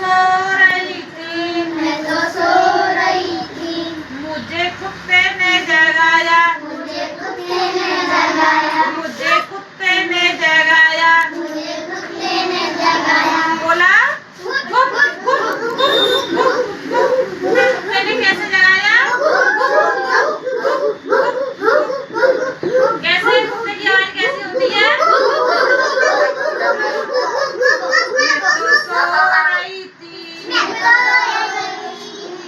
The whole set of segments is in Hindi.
सो रही थी, मैं तो सो रही थी, मुझे कुत्ते ने जगाया, मुझे कुत्ते ने जगाया, मुझे कुत्ते ने जगाया, मुझे कुत्ते ने जगाया। बोला गुप गुप गुप गुप। कुत्ते ने कैसे जगाया? कैसे? कुत्ते की आवाज कैसी होती है?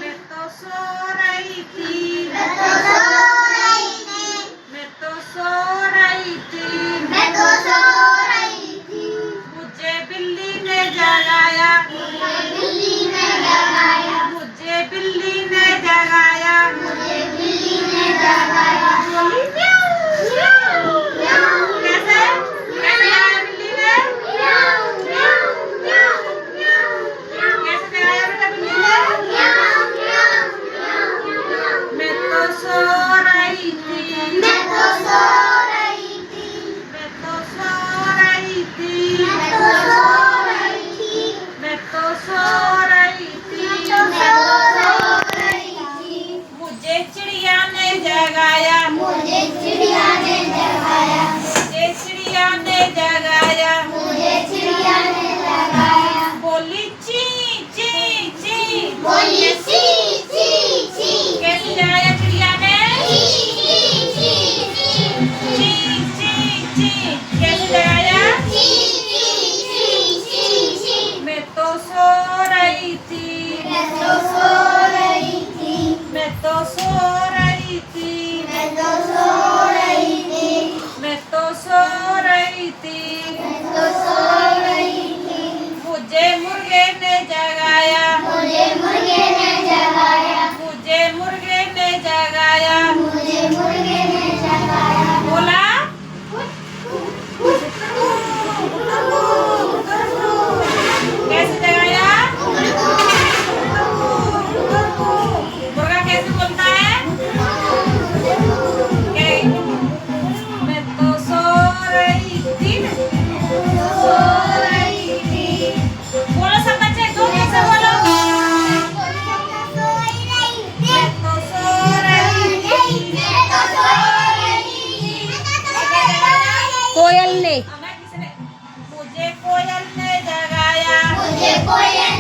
मैं तो सो रही थी, मैं तो सो रही थी, मैं तो सो रही थी, मुझे बिल्ली ने जगाया, मुझे बिल्ली ने जगाया, बोली म्याऊं, म्याऊं। कैसे? कैसे जगाया बिल्ली ने? कैसे जगाया बेटा बिल्ली ने? मैं तो सो रही थी, मैं तो सो रही थी, मैं तो सो रही थी, मुझे चिड़िया ने जगाया, मुझे चिड़िया ने जगाया, मुझे चिड़िया ने जगाया, मुझे चिड़िया ने जगाया। बोली ची ची ची, बोली ची ची ची, कैसे जगाया चिड़िया ने? ची ची ची ची, ची ची ची, कैसे जगाया? ची ची ची ची। मैं तो सो रही थी, मैं तो सो रही थी, मैं तो सो रही थी, मैं तो सो रही थी, मैं तो सो रही थी, मैं तो सो रही थी। मुझे मुर्गे ने जगाया, मुझे मुर्गे ने जगाया, मुझे मुर्गे ने जगाया, मुझे मुर्गे ने जगाया। बोला कैसे जगाया? मुर्गा कैसे बोलता है? मैं तो सो रही थी, सो रही थी, बोलो सब बच्चे दो कैसे बोलो? मैं तो सो रही थी, मैं तो सो रही थी, कोयल ने, मुझे कोयल ने जगाया, मुझे कोयल